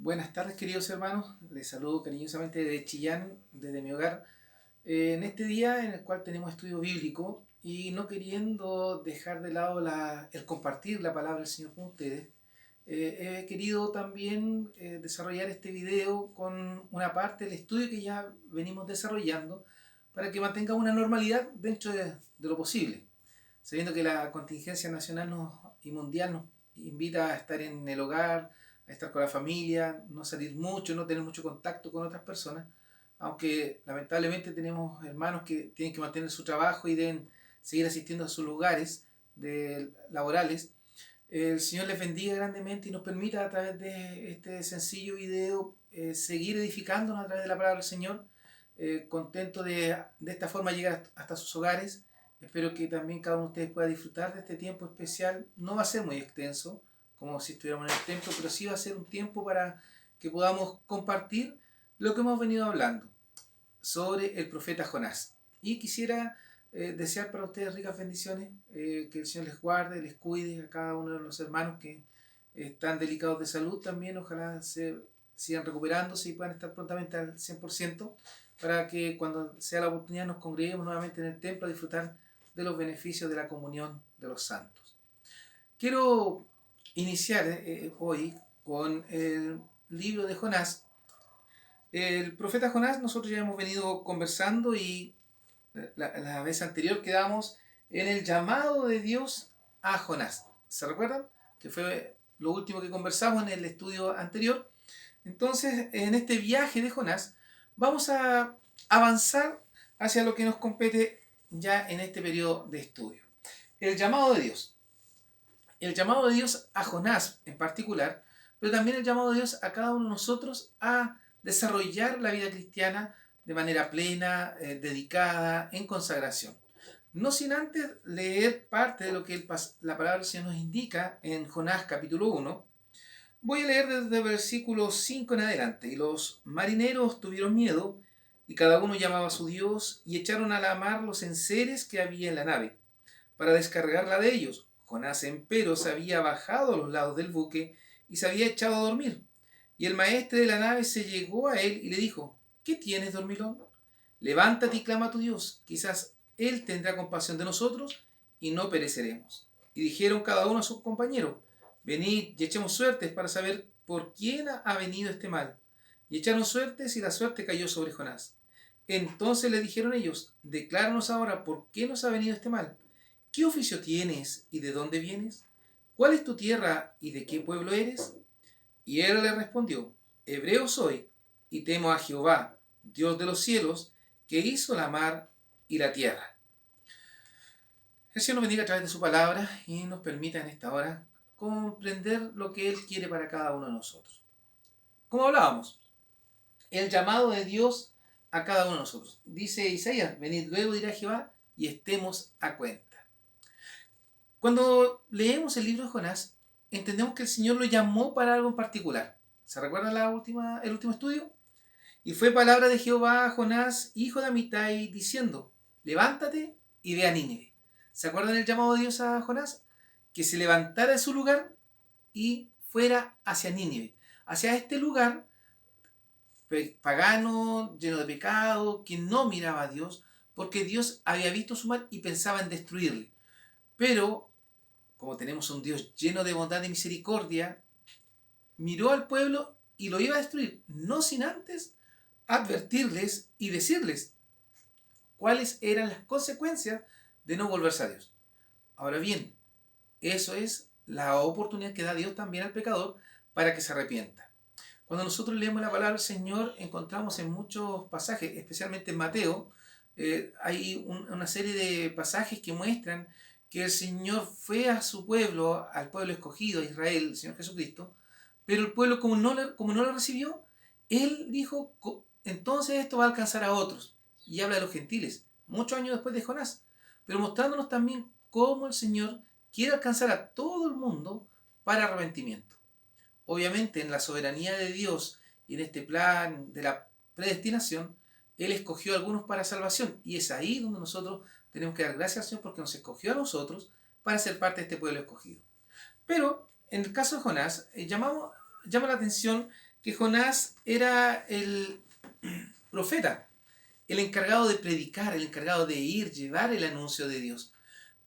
Buenas tardes, queridos hermanos. Les saludo cariñosamente desde Chillán, desde mi hogar, en este día en el cual tenemos estudio bíblico y no queriendo dejar de lado el compartir la palabra del Señor con ustedes, he querido también desarrollar este video con una parte del estudio que ya venimos desarrollando para que mantenga una normalidad dentro de lo posible, sabiendo que la contingencia nacional y mundial nos invita a estar en el hogar, a estar con la familia, no salir mucho, no tener mucho contacto con otras personas, aunque lamentablemente tenemos hermanos que tienen que mantener su trabajo y deben seguir asistiendo a sus lugares laborales. El Señor les bendiga grandemente y nos permita a través de este sencillo video seguir edificándonos a través de la palabra del Señor, contento de esta forma llegar hasta sus hogares. Espero que también cada uno de ustedes pueda disfrutar de este tiempo especial. No va a ser muy extenso, como si estuviéramos en el templo, pero sí va a ser un tiempo para que podamos compartir lo que hemos venido hablando sobre el profeta Jonás. Y quisiera desear para ustedes ricas bendiciones, que el Señor les guarde, les cuide a cada uno de los hermanos que están delicados de salud también, ojalá se sigan recuperándose y puedan estar prontamente al 100%, para que cuando sea la oportunidad nos congreguemos nuevamente en el templo a disfrutar de los beneficios de la comunión de los santos. Quiero iniciar hoy con el libro de Jonás. El profeta Jonás, nosotros ya hemos venido conversando y la vez anterior quedamos en el llamado de Dios a Jonás. ¿Se recuerdan? Que fue lo último que conversamos en el estudio anterior. Entonces, en este viaje de Jonás, vamos a avanzar hacia lo que nos compete ya en este periodo de estudio. El llamado de Dios. El llamado de Dios a Jonás en particular, pero también el llamado de Dios a cada uno de nosotros a desarrollar la vida cristiana de manera plena, dedicada, en consagración. No sin antes leer parte de lo que la palabra del Señor nos indica en Jonás capítulo 1. Voy a leer desde el versículo 5 en adelante. Y los marineros tuvieron miedo, y cada uno llamaba a su Dios, y echaron a la mar los enseres que había en la nave, para descargarla de ellos. Jonás, empero, se había bajado a los lados del buque, y se había echado a dormir. Y el maestre de la nave se llegó a él y le dijo: ¿Qué tienes, dormilón? Levántate y clama a tu Dios, quizás Él tendrá compasión de nosotros y no pereceremos. Y dijeron cada uno a sus compañeros: Venid y echemos suertes para saber por quién ha venido este mal. Y echaron suertes y la suerte cayó sobre Jonás. Entonces le dijeron ellos: Decláranos ahora por qué nos ha venido este mal. ¿Qué oficio tienes y de dónde vienes? ¿Cuál es tu tierra y de qué pueblo eres? Y él le respondió: Hebreo soy, y temo a Jehová, Dios de los cielos, que hizo la mar y la tierra. El Señor nos bendiga a través de su palabra y nos permita en esta hora comprender lo que Él quiere para cada uno de nosotros. Como hablábamos, el llamado de Dios a cada uno de nosotros. Dice Isaías: Venid luego, dirá Jehová, y estemos a cuenta. Cuando leemos el libro de Jonás, entendemos que el Señor lo llamó para algo en particular. ¿Se recuerda el último estudio? Y fue palabra de Jehová a Jonás, hijo de Amitai, diciendo: Levántate y ve a Nínive. ¿Se acuerdan el llamado de Dios a Jonás? Que se levantara de su lugar y fuera hacia Nínive, hacia este lugar pagano, lleno de pecado, que no miraba a Dios, porque Dios había visto su mal y pensaba en destruirle. Pero, como tenemos un Dios lleno de bondad y misericordia, miró al pueblo y lo iba a destruir, no sin antes advertirles y decirles cuáles eran las consecuencias de no volverse a Dios. Ahora bien, eso es la oportunidad que da Dios también al pecador para que se arrepienta. Cuando nosotros leemos la palabra del Señor, encontramos en muchos pasajes, especialmente en Mateo, hay una serie de pasajes que muestran que el Señor fue a su pueblo, al pueblo escogido, a Israel, el Señor Jesucristo, pero el pueblo, como no lo recibió, Él dijo: entonces esto va a alcanzar a otros. Y habla de los gentiles, muchos años después de Jonás, pero mostrándonos también cómo el Señor quiere alcanzar a todo el mundo para arrepentimiento. Obviamente, en la soberanía de Dios y en este plan de la predestinación, Él escogió a algunos para salvación. Y es ahí donde nosotros tenemos que dar gracias al Señor, porque nos escogió a nosotros para ser parte de este pueblo escogido. Pero en el caso de Jonás, llama la atención que Jonás era el profeta, el encargado de predicar, el encargado de ir, llevar el anuncio de Dios.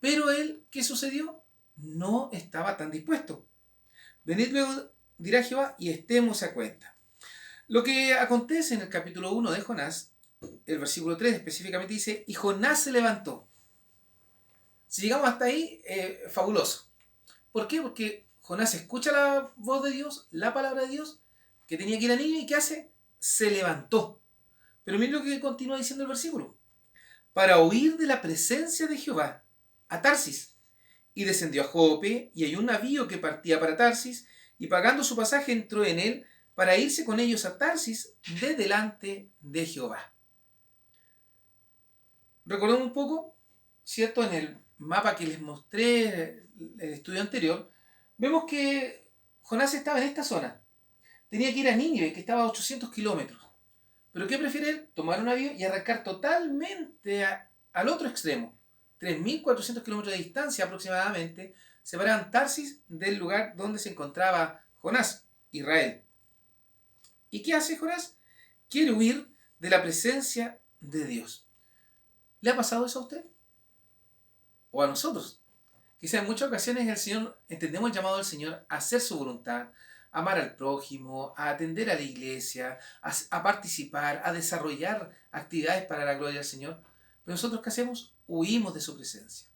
Pero él, ¿qué sucedió? No estaba tan dispuesto. Venid luego, dirá Jehová, y estemos a cuenta. Lo que acontece en el capítulo 1 de Jonás, el versículo 3 específicamente dice, y Jonás se levantó. Si llegamos hasta ahí, fabuloso. ¿Por qué? Porque Jonás escucha la voz de Dios, la palabra de Dios, que tenía que ir a Nínive, y ¿qué hace? Se levantó. Pero miren lo que continúa diciendo el versículo. Para huir de la presencia de Jehová, a Tarsis. Y descendió a Jope, y hay un navío que partía para Tarsis, y pagando su pasaje entró en él, para irse con ellos a Tarsis de delante de Jehová. Recordemos un poco, ¿cierto? En el mapa que les mostré, el estudio anterior, vemos que Jonás estaba en esta zona. Tenía que ir a Nínive, que estaba a 800 kilómetros. ¿Pero qué prefiere él? Tomar un avión y arrancar totalmente al otro extremo. 3.400 kilómetros de distancia aproximadamente separaban Tarsis del lugar donde se encontraba Jonás, Israel. ¿Y qué hace Jonás? Quiere huir de la presencia de Dios. ¿Le ha pasado eso a usted? ¿O a nosotros? Quizá en muchas ocasiones el Señor, entendemos el llamado del Señor a hacer su voluntad, a amar al prójimo, a atender a la iglesia, a participar, a desarrollar actividades para la gloria del Señor. Pero nosotros, ¿qué hacemos? Huimos de su presencia.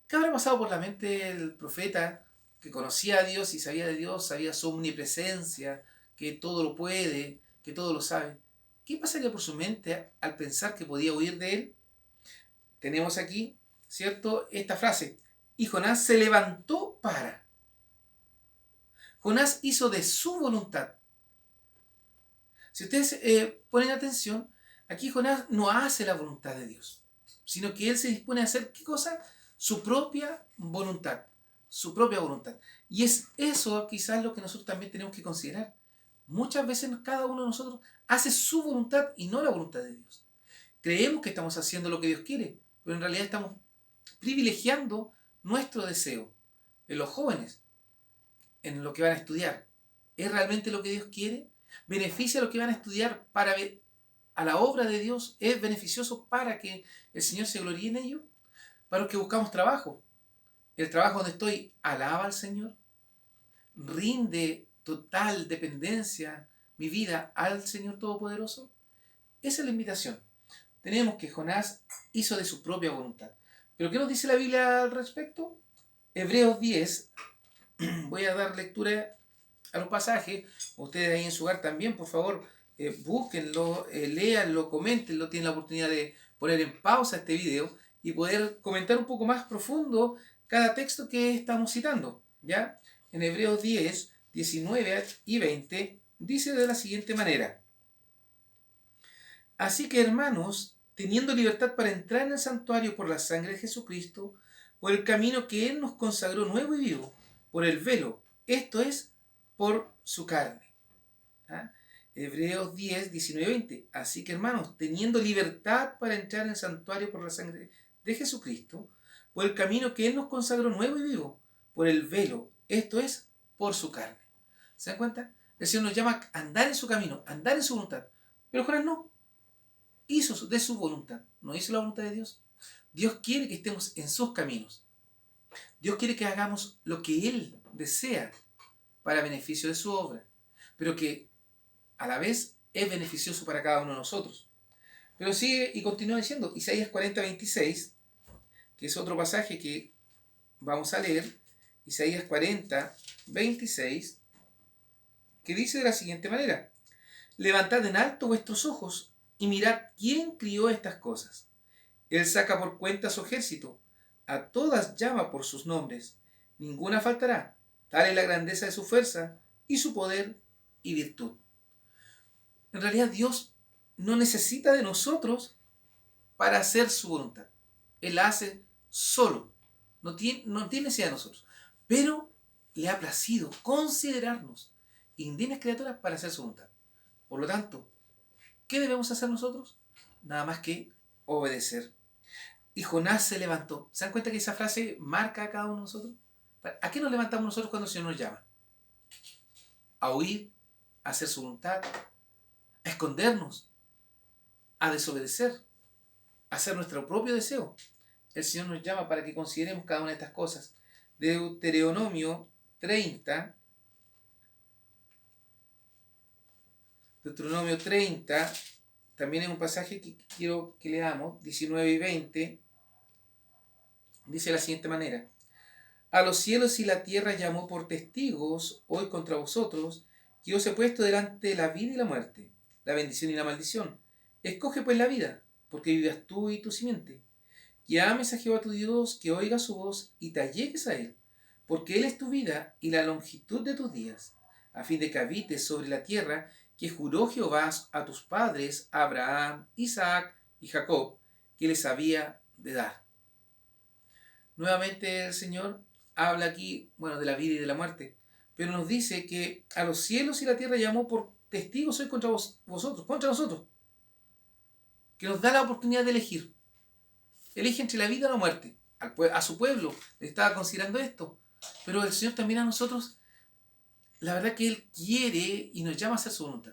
¿Qué habrá pasado por la mente del profeta que conocía a Dios y sabía de Dios, sabía su omnipresencia, que todo lo puede, que todo lo sabe? ¿Qué pasaría por su mente al pensar que podía huir de él? Tenemos aquí, ¿cierto?, esta frase. Y Jonás se levantó para. Jonás hizo de su voluntad. Si ustedes ponen atención, aquí Jonás no hace la voluntad de Dios, sino que él se dispone a hacer, ¿qué cosa? Su propia voluntad. Su propia voluntad. Y es eso quizás lo que nosotros también tenemos que considerar. Muchas veces cada uno de nosotros hace su voluntad y no la voluntad de Dios. Creemos que estamos haciendo lo que Dios quiere, pero en realidad estamos privilegiando nuestro deseo. En los jóvenes, en lo que van a estudiar, ¿es realmente lo que Dios quiere? ¿Beneficia lo que van a estudiar para ver a la obra de Dios? ¿Es beneficioso para que el Señor se gloríe en ello? Para los que buscamos trabajo, ¿el trabajo donde estoy alaba al Señor? ¿Rinde total dependencia mi vida al Señor Todopoderoso? Esa es la invitación. Tenemos que Jonás hizo de su propia voluntad. ¿Pero qué nos dice la Biblia al respecto? Hebreos 10, voy a dar lectura a los pasajes. Ustedes ahí en su hogar también, por favor, búsquenlo, léanlo, coméntenlo. Tienen la oportunidad de poner en pausa este video y poder comentar un poco más profundo cada texto que estamos citando. ¿Ya? En Hebreos 10, 19 y 20 dice de la siguiente manera. Así que, hermanos, teniendo libertad para entrar en el santuario por la sangre de Jesucristo, por el camino que Él nos consagró nuevo y vivo, por el velo, esto es, por su carne. ¿Ah? Hebreos 10, 19 y 20. Así que, hermanos, teniendo libertad para entrar en el santuario por la sangre de Jesucristo, por el camino que Él nos consagró nuevo y vivo, por el velo, esto es, por su carne. ¿Se dan cuenta? El Señor nos llama a andar en su camino, a andar en su voluntad. Pero Jonás no. Hizo de su voluntad, no hizo la voluntad de Dios. Dios quiere que estemos en sus caminos. Dios quiere que hagamos lo que Él desea para beneficio de su obra, pero que a la vez es beneficioso para cada uno de nosotros. Pero sigue y continúa diciendo, Isaías 40, 26, que es otro pasaje que vamos a leer, Isaías 40, 26, que dice de la siguiente manera, levantad en alto vuestros ojos y mirad quién crió estas cosas. Él saca por cuenta a su ejército, a todas llama por sus nombres, ninguna faltará. Tal es la grandeza de su fuerza y su poder y virtud. En realidad Dios no necesita de nosotros para hacer su voluntad. Él la hace solo. No tiene necesidad de nosotros. Pero le ha placido considerarnos indignas criaturas para hacer su voluntad. Por lo tanto, ¿qué debemos hacer nosotros? Nada más que obedecer. Y Jonás se levantó. ¿Se dan cuenta que esa frase marca a cada uno de nosotros? ¿A qué nos levantamos nosotros cuando el Señor nos llama? A huir a hacer su voluntad, a escondernos, a desobedecer, a hacer nuestro propio deseo. El Señor nos llama para que consideremos cada una de estas cosas. Deuteronomio 30, Deuteronomio 30, también es un pasaje que quiero que leamos, 19 y 20, dice de la siguiente manera: a los cielos y la tierra llamó por testigos hoy contra vosotros, que os he puesto delante la vida y la muerte, la bendición y la maldición. Escoge pues la vida, porque vivas tú y tu simiente. Que ames a Jehová tu Dios, que oigas su voz y te allegues a él, porque él es tu vida y la longitud de tus días, a fin de que habites sobre la tierra que juró Jehová a tus padres, Abraham, Isaac y Jacob, que les había de dar. Nuevamente el Señor habla aquí, bueno, de la vida y de la muerte, pero nos dice que a los cielos y la tierra llamó por testigos hoy contra vosotros, contra nosotros, que nos da la oportunidad de elegir. Elige entre la vida o la muerte. A su pueblo le estaba considerando esto, pero el Señor también a nosotros, la verdad que Él quiere y nos llama a hacer su voluntad.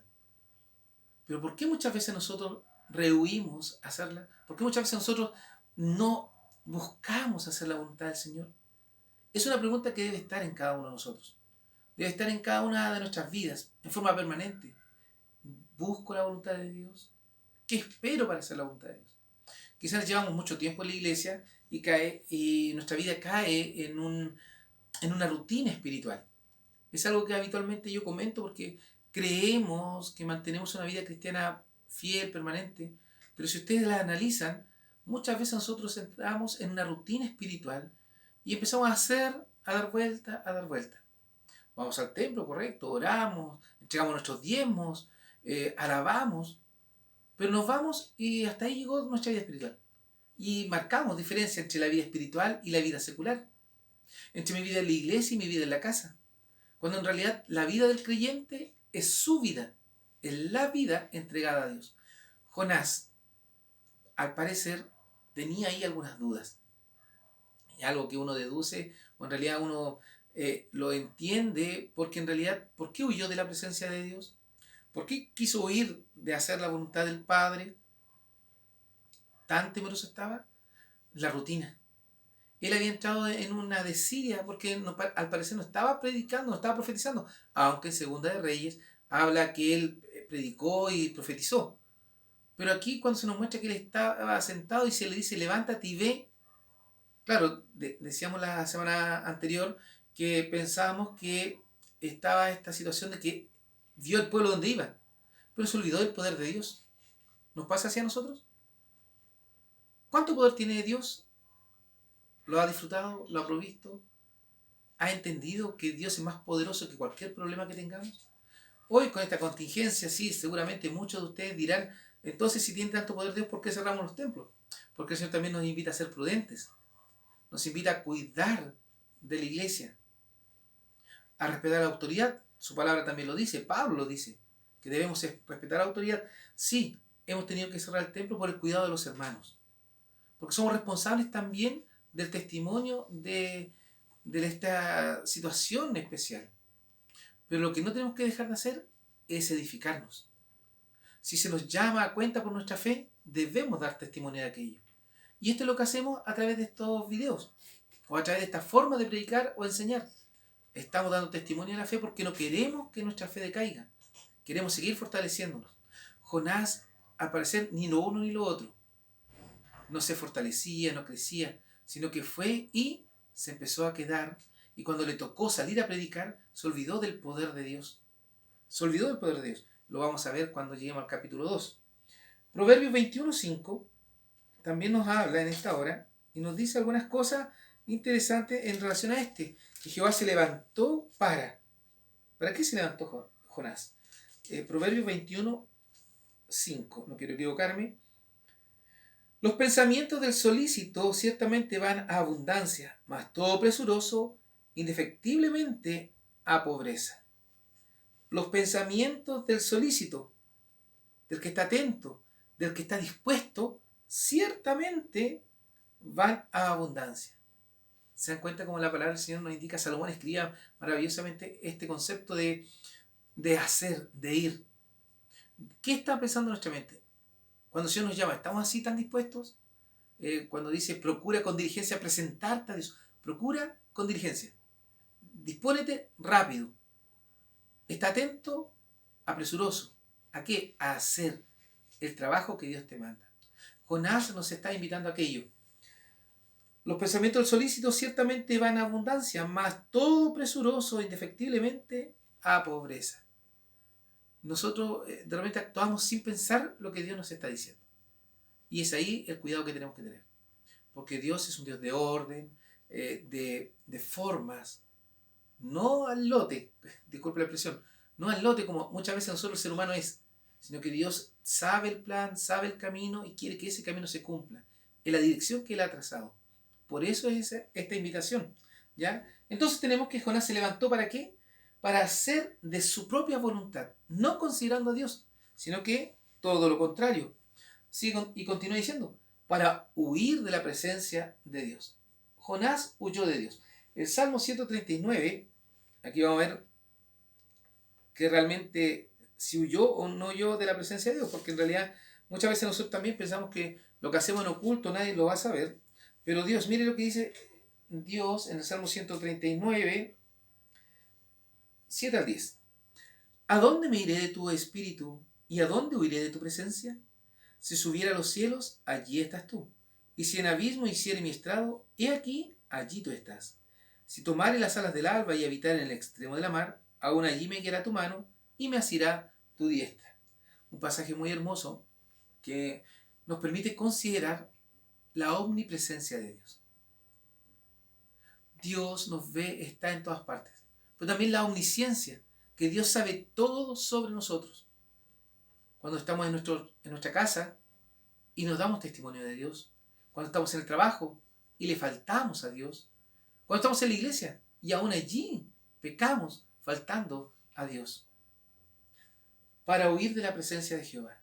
Pero ¿por qué muchas veces nosotros rehuimos hacerla? ¿Por qué muchas veces nosotros no buscamos hacer la voluntad del Señor? Es una pregunta que debe estar en cada uno de nosotros. Debe estar en cada una de nuestras vidas, en forma permanente. ¿Busco la voluntad de Dios? ¿Qué espero para hacer la voluntad de Dios? Quizás llevamos mucho tiempo en la iglesia y nuestra vida cae en una rutina espiritual. Es algo que habitualmente yo comento porque creemos que mantenemos una vida cristiana fiel, permanente, pero si ustedes la analizan, muchas veces nosotros entramos en una rutina espiritual y empezamos a hacer, a dar vuelta, a dar vuelta. Vamos al templo, correcto, oramos, entregamos nuestros diezmos, alabamos, pero nos vamos y hasta ahí llegó nuestra vida espiritual. Y marcamos diferencia entre la vida espiritual y la vida secular, entre mi vida en la iglesia y mi vida en la casa, cuando en realidad la vida del creyente es su vida, es la vida entregada a Dios. Jonás, al parecer, tenía ahí algunas dudas. Y algo que uno deduce, o en realidad uno lo entiende, porque en realidad, ¿por qué huyó de la presencia de Dios? ¿Por qué quiso huir de hacer la voluntad del Padre? ¿Tan temeroso estaba? La rutina. Él había entrado en una desidia porque no, al parecer no estaba predicando, no estaba profetizando, aunque en Segunda de Reyes habla que él predicó y profetizó. Pero aquí cuando se nos muestra que él estaba sentado y se le dice levántate y ve, claro, decíamos la semana anterior que pensábamos que estaba esta situación de que vio el pueblo donde iba, pero se olvidó del poder de Dios. ¿Nos pasa así a nosotros? ¿Cuánto poder tiene Dios? ¿Lo ha disfrutado? ¿Lo ha provisto? ¿Ha entendido que Dios es más poderoso que cualquier problema que tengamos? Hoy con esta contingencia, sí, seguramente muchos de ustedes dirán, entonces si tiene tanto poder Dios, ¿por qué cerramos los templos? Porque el Señor también nos invita a ser prudentes, nos invita a cuidar de la iglesia, a respetar la autoridad. Su palabra también lo dice, Pablo lo dice, que debemos respetar la autoridad. Sí, hemos tenido que cerrar el templo por el cuidado de los hermanos, porque somos responsables también del testimonio de esta situación especial. Pero lo que no tenemos que dejar de hacer es edificarnos. Si se nos llama a cuenta por nuestra fe, debemos dar testimonio de aquello. Y esto es lo que hacemos a través de estos videos, o a través de esta forma de predicar o enseñar. Estamos dando testimonio de la fe porque no queremos que nuestra fe decaiga. Queremos seguir fortaleciéndonos. Jonás, al parecer, ni lo uno ni lo otro. No se fortalecía, no crecía, sino que fue y se empezó a quedar. Y cuando le tocó salir a predicar, se olvidó del poder de Dios. Se olvidó del poder de Dios. Lo vamos a ver cuando lleguemos al capítulo 2. Proverbios 21:5 también nos habla en esta hora y nos dice algunas cosas interesantes en relación a este. Que Jehová se levantó para. ¿Para qué se levantó Jonás? Proverbios 21:5. No quiero equivocarme. Los pensamientos del solícito ciertamente van a abundancia, mas todo presuroso indefectiblemente a pobreza. Los pensamientos del solícito, del que está atento, del que está dispuesto, ciertamente van a abundancia. ¿Se dan cuenta cómo la palabra del Señor nos indica? Salomón escribía maravillosamente este concepto de de hacer, de ir. ¿Qué está pensando nuestra mente? Cuando el Señor nos llama, ¿estamos así tan dispuestos? Cuando dice, procura con diligencia presentarte a Dios. Procura con diligencia. Dispónete rápido. Está atento, apresuroso. ¿A qué? A hacer el trabajo que Dios te manda. Jonás nos está invitando a aquello. Los pensamientos del solícito ciertamente van a abundancia, mas todo presuroso indefectiblemente a pobreza. Nosotros de repente actuamos sin pensar lo que Dios nos está diciendo. Y es ahí el cuidado que tenemos que tener. Porque Dios es un Dios de orden, de formas, no al lote, disculpe la expresión, no al lote como muchas veces nosotros el ser humano es, sino que Dios sabe el plan, sabe el camino y quiere que ese camino se cumpla en la dirección que Él ha trazado. Por eso es esta invitación, ¿ya? Entonces tenemos que Jonás se levantó ¿para qué? Para hacer de su propia voluntad, no considerando a Dios, sino que todo lo contrario. Sigue y continúa diciendo, para huir de la presencia de Dios. Jonás huyó de Dios. El Salmo 139, aquí vamos a ver que realmente si huyó o no huyó de la presencia de Dios, porque en realidad muchas veces nosotros también pensamos que lo que hacemos en oculto nadie lo va a saber, pero Dios, mire lo que dice Dios en el Salmo 139, 7 al 10. ¿A dónde me iré de tu espíritu y a dónde huiré de tu presencia? Si subiera a los cielos, allí estás tú. Y si en abismo hiciere mi estrado, he aquí, allí tú estás. Si tomare las alas del alba y habitar en el extremo de la mar, aún allí me guiará tu mano y me asirá tu diestra. Un pasaje muy hermoso que nos permite considerar la omnipresencia de Dios. Dios nos ve, está en todas partes. Pero también la omnisciencia, que Dios sabe todo sobre nosotros. Cuando estamos en nuestra casa y nos damos testimonio de Dios. Cuando estamos en el trabajo y le faltamos a Dios. Cuando estamos en la iglesia y aún allí pecamos faltando a Dios. Para huir de la presencia de Jehová.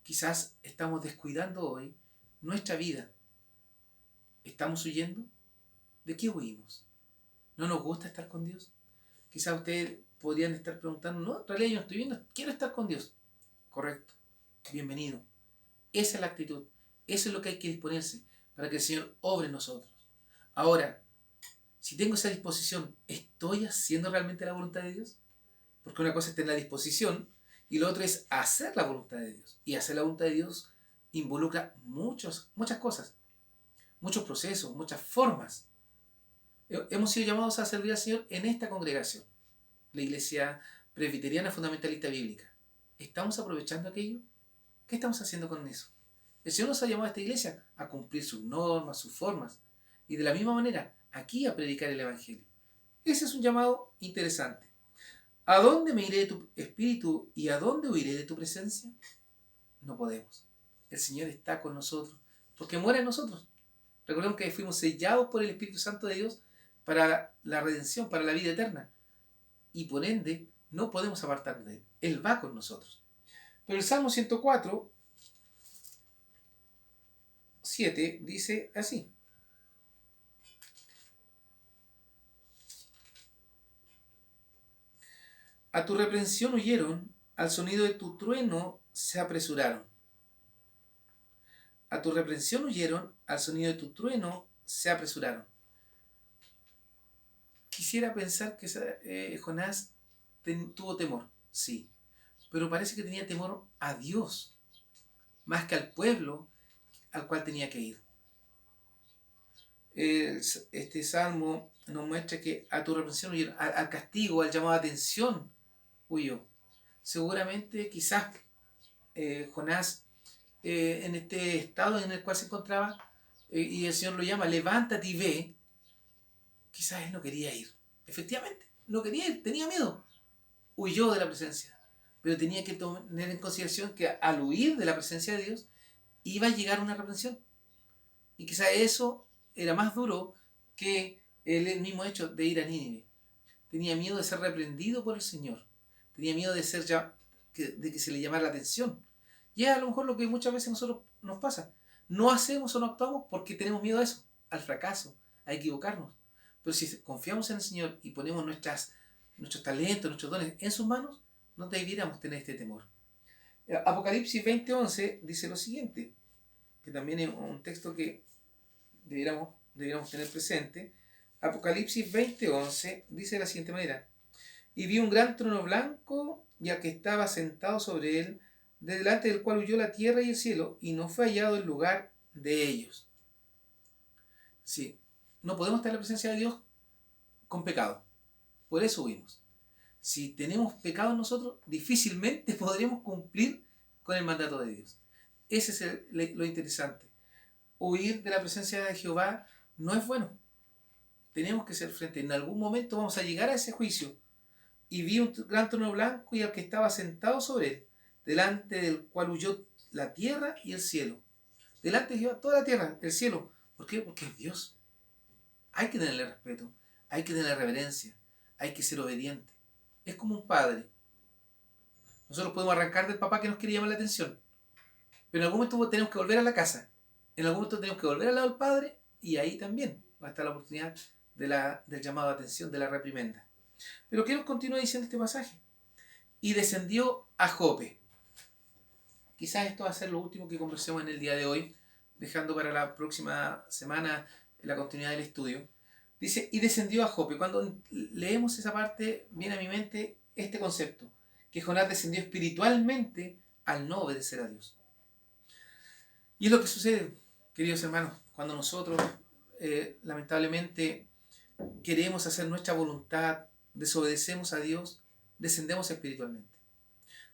Quizás estamos descuidando hoy nuestra vida. ¿Estamos huyendo? ¿De qué huimos? ¿No nos gusta estar con Dios? Quizás ustedes podrían estar preguntando, no, en realidad yo no estoy viendo, quiero estar con Dios. Correcto, bienvenido. Esa es la actitud, eso es lo que hay que disponerse para que el Señor obre en nosotros. Ahora, si tengo esa disposición, ¿estoy haciendo realmente la voluntad de Dios? Porque una cosa es tener la disposición y lo otro es hacer la voluntad de Dios. Y hacer la voluntad de Dios involucra muchas cosas, muchos procesos, muchas formas. Hemos sido llamados a servir al Señor en esta congregación, la Iglesia Presbiteriana Fundamentalista Bíblica. ¿Estamos aprovechando aquello? ¿Qué estamos haciendo con eso? El Señor nos ha llamado a esta iglesia a cumplir sus normas, sus formas, y de la misma manera aquí a predicar el Evangelio. Ese es un llamado interesante. ¿A dónde me iré de tu espíritu y a dónde huiré de tu presencia? No podemos. El Señor está con nosotros, porque muere en nosotros. Recordemos que fuimos sellados por el Espíritu Santo de Dios para la redención, para la vida eterna. Y por ende, no podemos apartarnos de Él. Él va con nosotros. Pero el Salmo 104, 7 dice así. A tu reprensión huyeron, al sonido de tu trueno se apresuraron. A tu reprensión huyeron, al sonido de tu trueno se apresuraron. Quisiera pensar que Jonás tuvo temor, sí, pero parece que tenía temor a Dios, más que al pueblo al cual tenía que ir. Este salmo nos muestra que a tu reprensión huyeron, al castigo, al llamado de atención, huyó. Seguramente, quizás Jonás, en este estado en el cual se encontraba, y el Señor lo llama, levántate y ve, quizás él no quería ir. Efectivamente, no quería ir, tenía miedo. Huyó de la presencia. Pero tenía que tener en consideración que al huir de la presencia de Dios, iba a llegar una reprensión. Y quizás eso era más duro que el mismo hecho de ir a Nínive. Tenía miedo de ser reprendido por el Señor. Tenía miedo de de que se le llamara la atención. Y es a lo mejor lo que muchas veces a nosotros nos pasa. No hacemos o no actuamos porque tenemos miedo a eso, al fracaso, a equivocarnos. Pero si confiamos en el Señor y ponemos nuestros talentos, nuestros dones en sus manos, no debiéramos tener este temor. Apocalipsis 20:11 dice lo siguiente, que también es un texto que debiéramos tener presente. Apocalipsis 20:11 dice de la siguiente manera: y vi un gran trono blanco y al que estaba sentado sobre él, de delante del cual huyó la tierra y el cielo, y no fue hallado el lugar de ellos. Sí, no podemos estar en la presencia de Dios con pecado. Por eso huimos. Si tenemos pecado en nosotros, difícilmente podremos cumplir con el mandato de Dios. Ese es lo interesante. Huir de la presencia de Jehová no es bueno. Tenemos que ser frente. En algún momento vamos a llegar a ese juicio. Y vi un gran trono blanco y al que estaba sentado sobre él, delante del cual huyó la tierra y el cielo. Delante de Jehová, toda la tierra, el cielo. ¿Por qué? Porque es Dios. Hay que tenerle respeto, hay que tenerle reverencia, hay que ser obediente. Es como un padre. Nosotros podemos arrancar del papá que nos quiere llamar la atención, pero en algún momento tenemos que volver a la casa. En algún momento tenemos que volver al lado del padre y ahí también va a estar la oportunidad del llamado de atención, de la reprimenda. Pero ¿qué nos continúa diciendo este pasaje? Y descendió a Jope. Quizás esto va a ser lo último que conversemos en el día de hoy, dejando para la próxima semana la continuidad del estudio. Dice, y descendió a Jope. Cuando leemos esa parte, viene a mi mente este concepto, que Jonás descendió espiritualmente al no obedecer a Dios. Y es lo que sucede, queridos hermanos, cuando nosotros lamentablemente queremos hacer nuestra voluntad, desobedecemos a Dios, descendemos espiritualmente.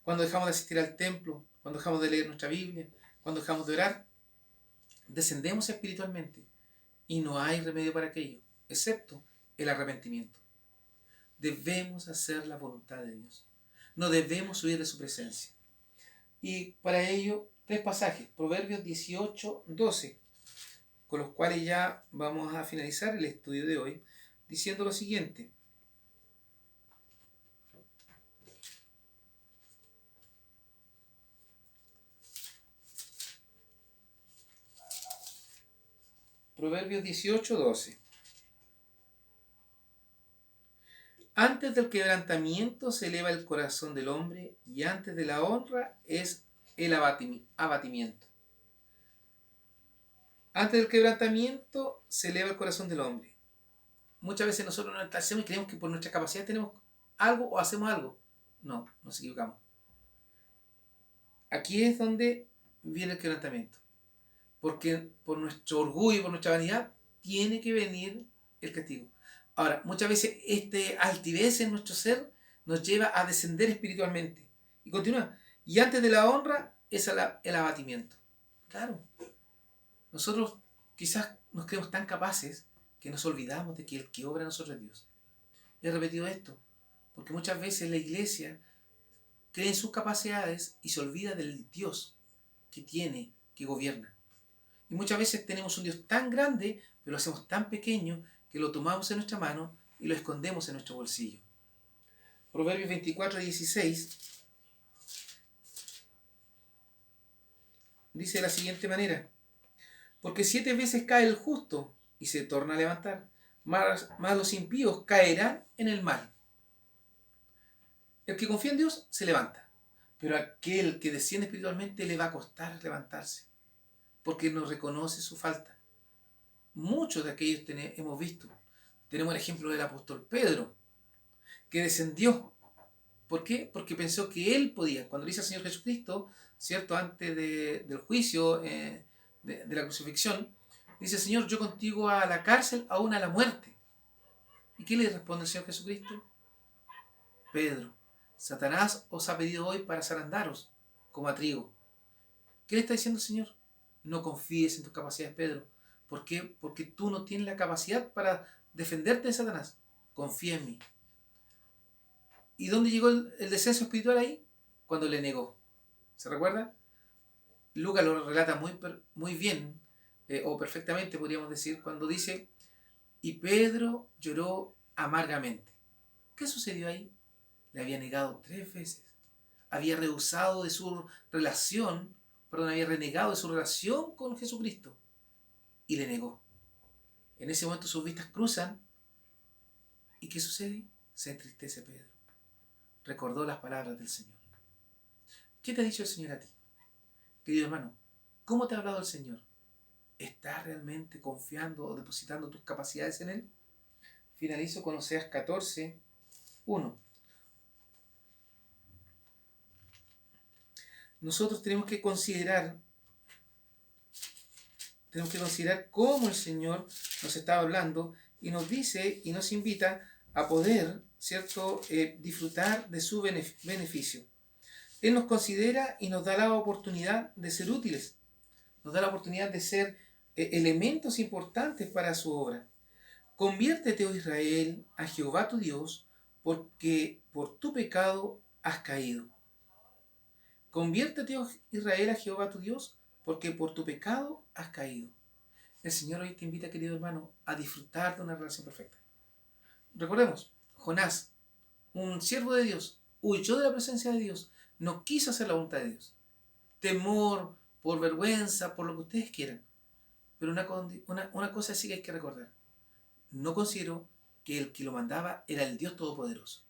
Cuando dejamos de asistir al templo, cuando dejamos de leer nuestra Biblia, cuando dejamos de orar, descendemos espiritualmente y no hay remedio para aquello, excepto el arrepentimiento. Debemos hacer la voluntad de Dios. No debemos huir de su presencia. Y para ello, 3 pasajes, Proverbios 18:12, con los cuales ya vamos a finalizar el estudio de hoy, diciendo lo siguiente. Proverbios 18:12. Antes del quebrantamiento se eleva el corazón del hombre y antes de la honra es el abatimiento. Antes del quebrantamiento se eleva el corazón del hombre. Muchas veces nosotros nos hacemos y creemos que por nuestra capacidad tenemos algo o hacemos algo. No, nos equivocamos. Aquí es donde viene el quebrantamiento. Porque por nuestro orgullo, por nuestra vanidad, tiene que venir el castigo. Ahora, muchas veces este altivez en nuestro ser nos lleva a descender espiritualmente. Y continúa. Y antes de la honra es el abatimiento. Claro. Nosotros quizás nos creemos tan capaces que nos olvidamos de que el que obra en nosotros es Dios. He repetido esto, porque muchas veces la iglesia cree en sus capacidades y se olvida del Dios que tiene, que gobierna. Y muchas veces tenemos un Dios tan grande, pero lo hacemos tan pequeño que lo tomamos en nuestra mano y lo escondemos en nuestro bolsillo. Proverbios 24:16 dice de la siguiente manera: porque 7 veces cae el justo y se torna a levantar, más los impíos caerán en el mal. El que confía en Dios se levanta, pero aquel que desciende espiritualmente le va a costar levantarse, porque no reconoce su falta. Muchos de aquellos hemos visto. Tenemos el ejemplo del apóstol Pedro, que descendió. ¿Por qué? Porque pensó que él podía. Cuando le dice al Señor Jesucristo, ¿cierto? Antes del juicio, de la crucifixión, dice: Señor, yo contigo a la cárcel, aún a la muerte. ¿Y qué le responde el Señor Jesucristo? Pedro, Satanás os ha pedido hoy para zarandaros como a trigo. ¿Qué le está diciendo el Señor? No confíes en tus capacidades, Pedro. ¿Por qué? Porque tú no tienes la capacidad para defenderte de Satanás. Confía en mí. ¿Y dónde llegó el descenso espiritual ahí? Cuando le negó. ¿Se recuerda? Lucas lo relata muy bien, o perfectamente podríamos decir, cuando dice: y Pedro lloró amargamente. ¿Qué sucedió ahí? Le había negado 3 veces. Había rehusado de su relación, había renegado de su relación con Jesucristo. Y le negó. En ese momento sus vistas cruzan. ¿Y qué sucede? Se entristece Pedro. Recordó las palabras del Señor. ¿Qué te ha dicho el Señor a ti? Querido hermano, ¿cómo te ha hablado el Señor? ¿Estás realmente confiando o depositando tus capacidades en Él? Finalizo con Oseas 14, 1. Nosotros tenemos que considerar cómo el Señor nos está hablando y nos dice y nos invita a poder, ¿cierto?, disfrutar de su beneficio. Él nos considera y nos da la oportunidad de ser útiles, nos da la oportunidad de ser elementos importantes para su obra. Conviértete, oh Israel, a Jehová tu Dios, porque por tu pecado has caído. Conviértete, oh Israel, a Jehová tu Dios, porque por tu pecado has caído. El Señor hoy te invita, querido hermano, a disfrutar de una relación perfecta. Recordemos, Jonás, un siervo de Dios, huyó de la presencia de Dios, no quiso hacer la voluntad de Dios. Temor, por vergüenza, por lo que ustedes quieran. Pero una cosa sí que hay que recordar. No consideró que el que lo mandaba era el Dios Todopoderoso.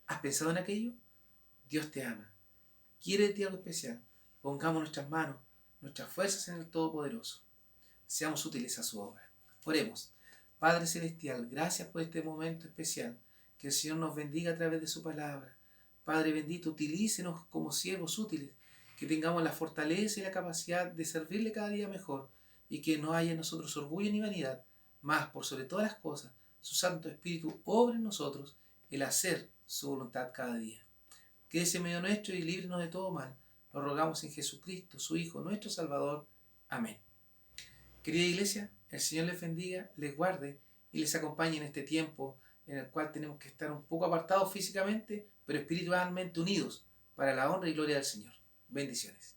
¿Has pensado en aquello? Dios te ama. Quiere de ti algo especial. Pongamos nuestras manos, nuestras fuerzas en el Todopoderoso. Seamos útiles a su obra. Oremos. Padre Celestial, gracias por este momento especial. Que el Señor nos bendiga a través de su palabra. Padre bendito, utilícenos como siervos útiles. Que tengamos la fortaleza y la capacidad de servirle cada día mejor. Y que no haya en nosotros orgullo ni vanidad. Más, por sobre todas las cosas, su Santo Espíritu obra en nosotros el hacer su voluntad cada día. Quédese en medio nuestro y líbrenos de todo mal. Lo rogamos en Jesucristo, su Hijo, nuestro Salvador. Amén. Querida Iglesia, el Señor les bendiga, les guarde y les acompañe en este tiempo en el cual tenemos que estar un poco apartados físicamente, pero espiritualmente unidos para la honra y gloria del Señor. Bendiciones.